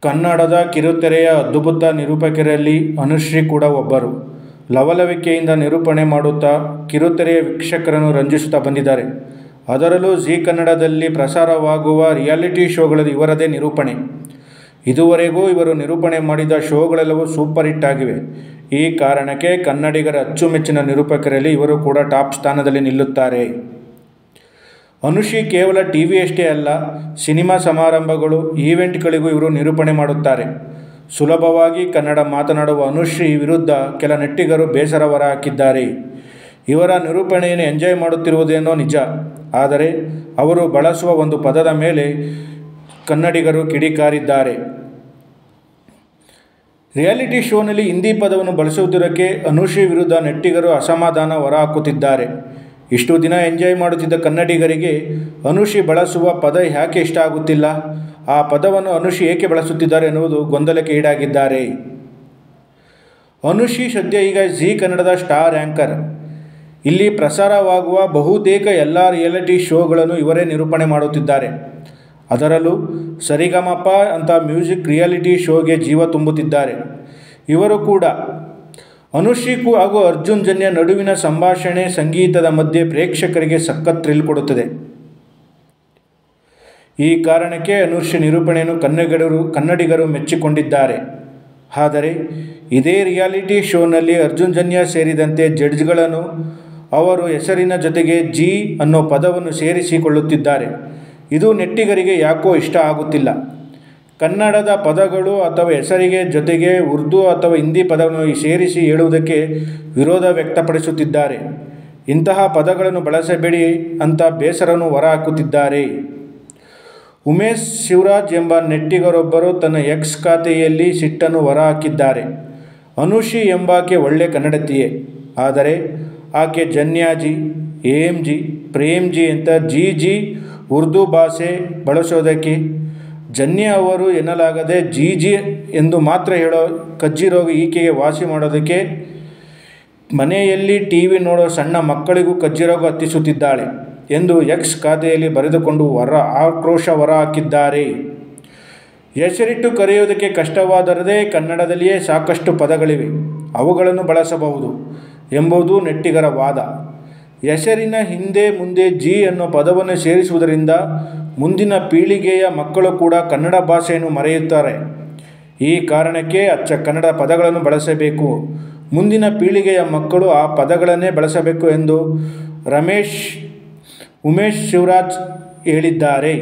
ಕನ್ನಡದ ಕಿರುತೆರೆಯ ಅದ್ಭುತ ನಿರೂಪಕರಲ್ಲಿ ಅನುಶ್ರೀ ಕೂಡ ಒಬ್ಬರು. ಲವಲವಿಕೆಯಿಂದ ನಿರೂಪಣೆ ಮಾಡುತ್ತಾ ಕಿರುತೆರೆಯ ವೀಕ್ಷಕರನ್ನು ರಂಜಿಸುತ್ತಾ ಬಂದಿದ್ದಾರೆ. ಅದರಲ್ಲೂ ಜೀ ಕನ್ನಡದಲ್ಲಿ ಪ್ರಸಾರವಾಗುವ ರಿಯಾಲಿಟಿ ಶೋಗಳಲ್ಲಿ ಇವರದೇ ನಿರೂಪಣೆ. ಇದುವರೆಗೂ ಇವರು ನಿರೂಪಣೆ ಮಾಡಿದ ಶೋಗಳೆಲ್ಲವೂ ಸೂಪರ್ ಹಿಟ್ ಆಗಿವೆ. ಈ ಕಾರಣಕ್ಕೆ ಕನ್ನಡಿಗರ ಅಚ್ಚುಮೆಚ್ಚಿನ ನಿರೂಪಕರಲ್ಲಿ ಇವರು ಕೂಡ ಟಾಪ್ ಸ್ಥಾನದಲ್ಲಿ ನಿಲ್ಲುತ್ತಾರೆ. ಅನುಶ್ರೀ ಕೇವಲ ಟಿವಿಯಷ್ಟೇ ಅಲ್ಲ, ಸಿನಿಮಾ ಸಮಾರಂಭಗಳು, ಈವೆಂಟ್ಗಳಿಗೂ ಇವರು ನಿರೂಪಣೆ ಮಾಡುತ್ತಾರೆ. ಸುಲಭವಾಗಿ ಕನ್ನಡ ಮಾತನಾಡುವ ಅನುಶ್ರೀ ವಿರುದ್ಧ ಕೆಲ ನೆಟ್ಟಿಗರು ಬೇಸರ ಹೊರಹಾಕಿದ್ದಾರೆ. ಇವರ ನಿರೂಪಣೆಯನ್ನು ಎಂಜಾಯ್ ಮಾಡುತ್ತಿರುವುದೇನೋ ನಿಜ, ಆದರೆ ಅವರು ಬಳಸುವ ಒಂದು ಪದದ ಮೇಲೆ ಕನ್ನಡಿಗರು ಕಿಡಿಕಾರಿದ್ದಾರೆ. ರಿಯಾಲಿಟಿ ಶೋನಲ್ಲಿ ಹಿಂದಿ ಪದವನ್ನು ಬಳಸುವುದಕ್ಕೆ ಅನುಶ್ರೀ ವಿರುದ್ಧ ನೆಟ್ಟಿಗರು ಅಸಮಾಧಾನ ಹೊರಹಾಕುತ್ತಿದ್ದಾರೆ. ಇಷ್ಟು ದಿನ ಎಂಜಾಯ್ ಮಾಡುತ್ತಿದ್ದ ಕನ್ನಡಿಗರಿಗೆ ಅನುಶ್ರೀ ಬಳಸುವ ಪದ ಯಾಕೆ ಇಷ್ಟ ಆಗುತ್ತಿಲ್ಲ, ಆ ಪದವನ್ನು ಅನುಶ್ರೀ ಏಕೆ ಬಳಸುತ್ತಿದ್ದಾರೆ ಎನ್ನುವುದು ಗೊಂದಲಕ್ಕೆ ಈಡಾಗಿದ್ದಾರೆ. ಅನುಶ್ರೀ ಸದ್ಯ ಈಗ ಜೀ ಕನ್ನಡದ ಸ್ಟಾರ್ ಆ್ಯಂಕರ್. ಇಲ್ಲಿ ಪ್ರಸಾರವಾಗುವ ಬಹುತೇಕ ಎಲ್ಲ ರಿಯಾಲಿಟಿ ಶೋಗಳನ್ನು ಇವರೇ ನಿರೂಪಣೆ ಮಾಡುತ್ತಿದ್ದಾರೆ. ಅದರಲ್ಲೂ ಸರಿಗಮಪ ಅಂತ ಮ್ಯೂಸಿಕ್ ರಿಯಾಲಿಟಿ ಶೋಗೆ ಜೀವ ತುಂಬುತ್ತಿದ್ದಾರೆ. ಇವರು ಕೂಡ ಅನುಶ್ರೀ ಹಾಗೂ ಅರ್ಜುನ್ ಜನ್ಯ ನಡುವಿನ ಸಂಭಾಷಣೆ ಸಂಗೀತದ ಮಧ್ಯೆ ಪ್ರೇಕ್ಷಕರಿಗೆ ಸಖತ್ ಥ್ರಿಲ್ ಕೊಡುತ್ತದೆ. ಈ ಕಾರಣಕ್ಕೆ ಅನುಶ್ರೀ ನಿರೂಪಣೆಯನ್ನು ಕನ್ನಡಿಗರು ಮೆಚ್ಚಿಕೊಂಡಿದ್ದಾರೆ. ಆದರೆ ಇದೇ ರಿಯಾಲಿಟಿ ಶೋನಲ್ಲಿ ಅರ್ಜುನ್ ಜನ್ಯ ಸೇರಿದಂತೆ ಜಡ್ಜ್ಗಳನ್ನು ಅವರು ಹೆಸರಿನ ಜೊತೆಗೆ ಜೀ ಅನ್ನೋ ಪದವನ್ನು ಸೇರಿಸಿಕೊಳ್ಳುತ್ತಿದ್ದಾರೆ. ಇದು ನೆಟ್ಟಿಗರಿಗೆ ಯಾಕೋ ಇಷ್ಟ ಆಗುತ್ತಿಲ್ಲ. ಕನ್ನಡದ ಪದಗಳು ಅಥವಾ ಹೆಸರಿಗೆ ಜೊತೆಗೆ ಉರ್ದು ಅಥವಾ ಹಿಂದಿ ಪದವನ್ನು ಸೇರಿಸಿ ಹೇಳುವುದಕ್ಕೆ ವಿರೋಧ ವ್ಯಕ್ತಪಡಿಸುತ್ತಿದ್ದಾರೆ. ಇಂತಹ ಪದಗಳನ್ನು ಬಳಸಬೇಡಿ ಅಂತ ಬೇಸರವನ್ನು ಹೊರಹಾಕುತ್ತಿದ್ದಾರೆ. ಉಮೇಶ್ ಶಿವರಾಜ್ ಎಂಬ ನೆಟ್ಟಿಗರೊಬ್ಬರು ತನ್ನ ಎಕ್ಸ್ ಖಾತೆಯಲ್ಲಿ ಸಿಟ್ಟನ್ನು ಹೊರಹಾಕಿದ್ದಾರೆ. ಅನುಶ್ರೀ ಎಂಬಾಕೆ ಒಳ್ಳೆ ಕನ್ನಡತಿಯೇ, ಆದರೆ ಆಕೆ ಜನ್ಯಾಜಿ, ಏಮ್ಜಿ, ಪ್ರೇಮ್ಜಿ ಅಂತ ಜಿ ಉರ್ದು ಭಾಷೆ ಬಳಸೋದಕ್ಕೆ, ಜನ್ಯ ಅವರು ಎನ್ನಲಾಗದೆ ಜಿ ಎಂದು ಮಾತ್ರ ಹೇಳೋ ಕಜ್ಜಿರೋಗ ಈಕೆಗೆ ವಾಸಿ ಮಾಡೋದಕ್ಕೆ ಮನೆಯಲ್ಲಿ ಟಿವಿ ನೋಡೋ ಸಣ್ಣ ಮಕ್ಕಳಿಗೂ ಕಜ್ಜಿರೋಗ ಹತ್ತಿಸುತ್ತಿದ್ದಾಳೆ ಎಂದು ಎಕ್ಸ್ ಖಾತೆಯಲ್ಲಿ ಬರೆದುಕೊಂಡು ಆಕ್ರೋಶ ಹೊರಹಾಕಿದ್ದಾರೆ. ಹೆಸರಿಟ್ಟು ಕರೆಯುವುದಕ್ಕೆ ಕಷ್ಟವಾದರೆ ಕನ್ನಡದಲ್ಲಿಯೇ ಸಾಕಷ್ಟು ಪದಗಳಿವೆ, ಅವುಗಳನ್ನು ಬಳಸಬಹುದು ಎಂಬುದು ನೆಟ್ಟಿಗರ ವಾದ. ಹೆಸರಿನ ಹಿಂದೆ ಮುಂದೆ ಜಿ ಅನ್ನೋ ಪದವನ್ನು ಸೇರಿಸುವುದರಿಂದ ಮುಂದಿನ ಪೀಳಿಗೆಯ ಮಕ್ಕಳು ಕೂಡ ಕನ್ನಡ ಭಾಷೆಯನ್ನು ಮರೆಯುತ್ತಾರೆ. ಈ ಕಾರಣಕ್ಕೆ ಅಚ್ಚ ಕನ್ನಡ ಪದಗಳನ್ನು ಬಳಸಬೇಕು, ಮುಂದಿನ ಪೀಳಿಗೆಯ ಮಕ್ಕಳು ಆ ಪದಗಳನ್ನೇ ಬಳಸಬೇಕು ಎಂದು ಉಮೇಶ್ ಶಿವರಾಜ್ ಹೇಳಿದ್ದಾರೆ.